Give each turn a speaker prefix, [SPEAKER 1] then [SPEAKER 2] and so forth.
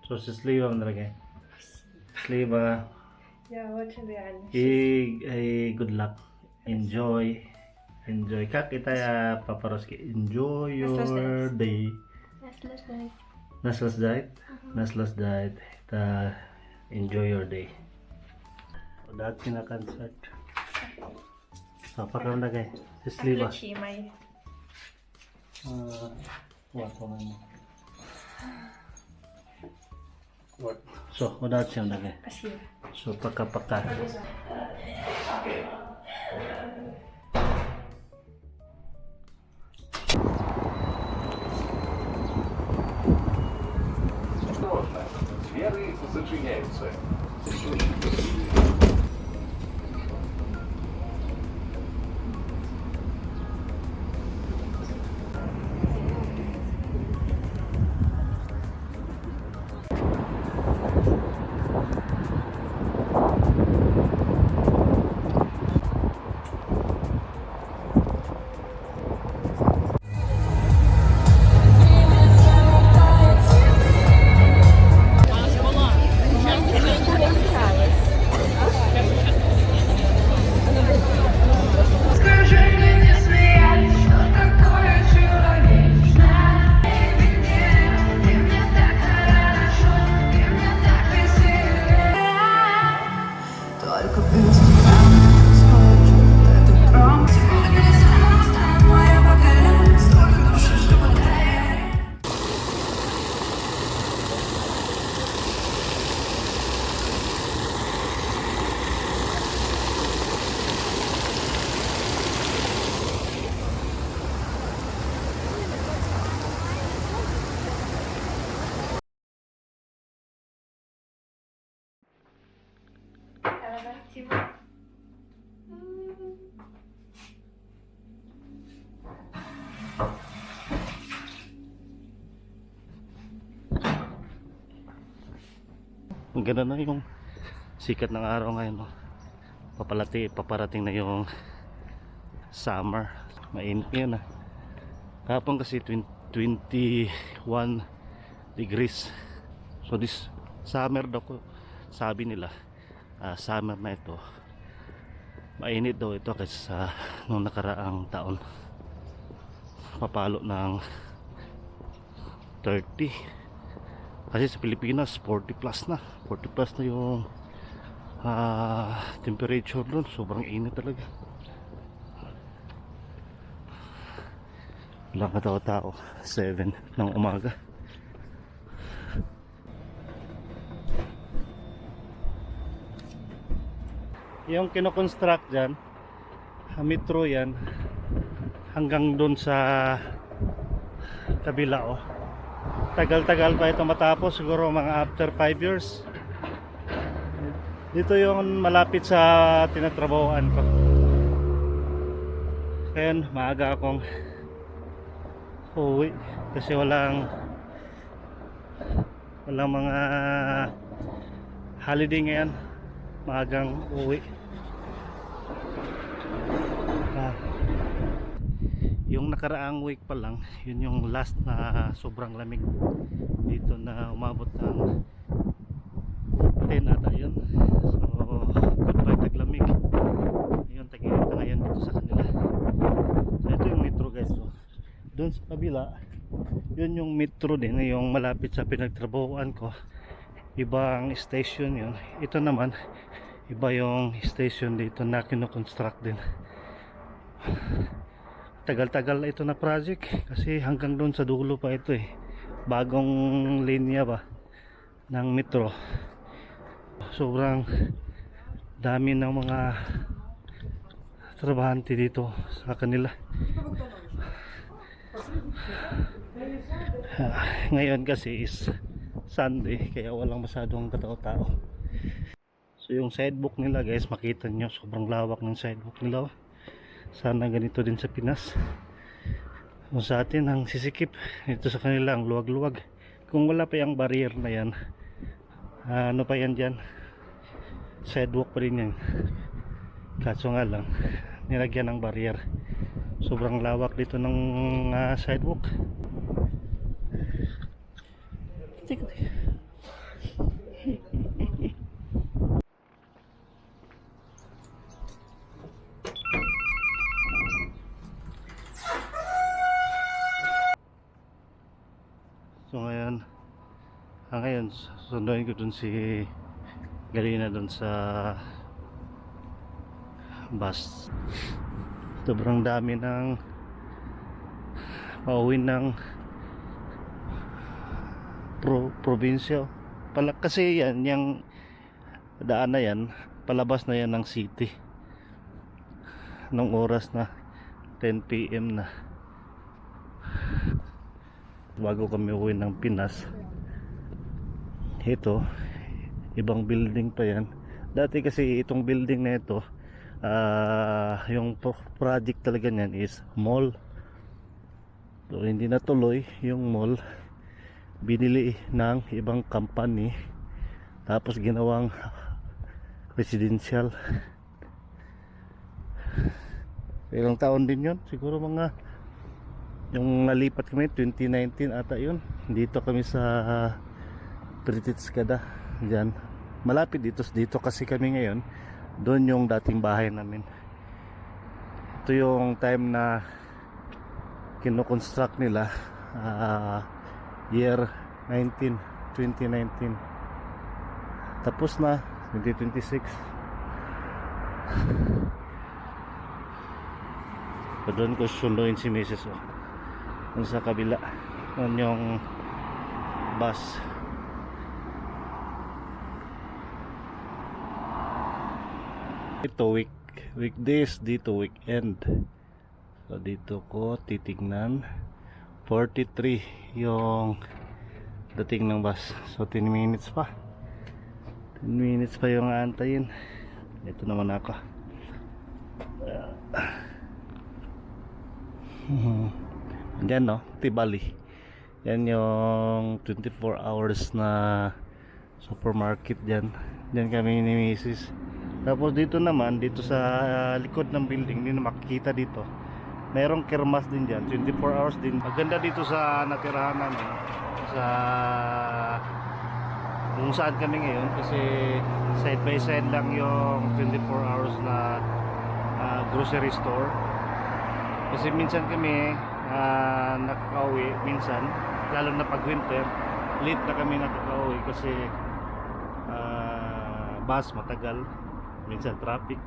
[SPEAKER 1] So счастливо, дорогая. Счастливо.
[SPEAKER 2] Я очень реально.
[SPEAKER 1] И good luck. Enjoy. Enjoy. Как это по-русски? Enjoy your day.
[SPEAKER 3] Наслаждайся.
[SPEAKER 1] Наслаждает. Наслаждает. Это enjoy your day. Удачи на концерт. Пока, дорогая. Счастливо.
[SPEAKER 2] Ключи мои.
[SPEAKER 1] Вот он. Вот. So, удачи, дорогая.
[SPEAKER 2] Спасибо.
[SPEAKER 1] So, пока-пока.
[SPEAKER 4] Сферы зачиняются.
[SPEAKER 5] Скажи мне, не смеясь, что такое человечное? Ты мне так хорошо, ты мне так красиво. Только в инстаграме смотрю эту промку. Сегодня заново станет моя поколение. Столько души, что подарит.
[SPEAKER 1] Ganda na yung sikat ng araw ngayon, no? Paparating na yung summer. Mainit ngayon, Kapon kasi 21 degrees. So this summer daw ko, sabi nila, summer na ito. Mainit daw ito kasi sa nung nakaraang taon. Papalo ng 30. Kasi sa Pilipinas 40 plus na yung temperature doon. Sobrang init talaga. Walang katao-tao. 7 ng umaga. Yung kinoconstruct dyan, metro yan, hanggang doon sa kabila, tagal-tagal pa ito matapos, siguro mga after 5 years. Dito yung malapit sa tinatrabahoan ko. Kaya maaga akong uuwi kasi walang mga holiday ngayon. Maagang uuwi. Yung nakaraang week pa lang, yun yung last na sobrang lamig dito na umabot ng 10 ata yun. So goodbye taglamig. Ayun, tag-init na ngayon dito sa kanila. So ito yung metro, guys. So, doon sa kabila, yun yung metro din, yung malapit sa pinagtrabahoan ko. Ibang station yun. Ito naman, iba yung station dito na kinoconstruct din. Tagal-tagal ito na project kasi hanggang doon sa dulo pa ito, bagong linya ba ng metro. Sobrang dami ng mga trabahante dito sa kanila. Ngayon kasi is Sunday kaya walang masyadong katao-tao. So yung sidewalk nila, guys, makita nyo sobrang lawak ng sidewalk nila. Sana ganito din sa Pinas. Kung sa atin ang sisikip, dito sa kanila ang luwag-luwag. Kung wala pa yung barrier na yan, ano pa yan dyan, sidewalk pa rin yan. Kaso nga lang, nilagyan ng barrier. Sobrang lawak dito ng sidewalk. So ngayon sunduin ko dun si Galina dun sa bus. Sobrang dami ng pauwi ng probinsya pala, kasi yan yung daan na yan, palabas na yan ng city nung oras na 10 PM na, bago kami uwi ng Pinas. Ito, ibang building pa yan. Dati kasi itong building na ito, yung project talaga niyan is mall. So hindi natuloy yung mall, binili ng ibang company, tapos ginawang residential. Ilang taon din yun, siguro mga, yung nalipat kami 2019 ata yun. Dito kami sa Pritetskaya dyan, malapit dito kasi kami ngayon. Doon yung dating bahay namin. Ito yung time na kinoconstruct nila, year 2019. Tapos na 2026. So doon ko sunduin si Mrs. Doon sa kabila, doon yung bus. Ito weekdays, dito weekend. So dito ko titignan 43 yung dating ng bus. So 10 minutes pa. 10 minutes pa yung aantayin. Ito naman ako. Diyan no, Tibali. Yan yung 24 hours na supermarket dyan. Diyan kami ni Mrs. Tapos dito naman, dito sa likod ng building, hindi na makikita dito, merong kermas din dyan, 24 hours din. Maganda dito sa natirahan namin, sa kung saan kami ngayon, kasi side by side lang yung 24 hours na grocery store. Kasi minsan kami nakakauwi, minsan lalo na pag winter, late na kami nakakauwi kasi bus matagal, minsan traffic.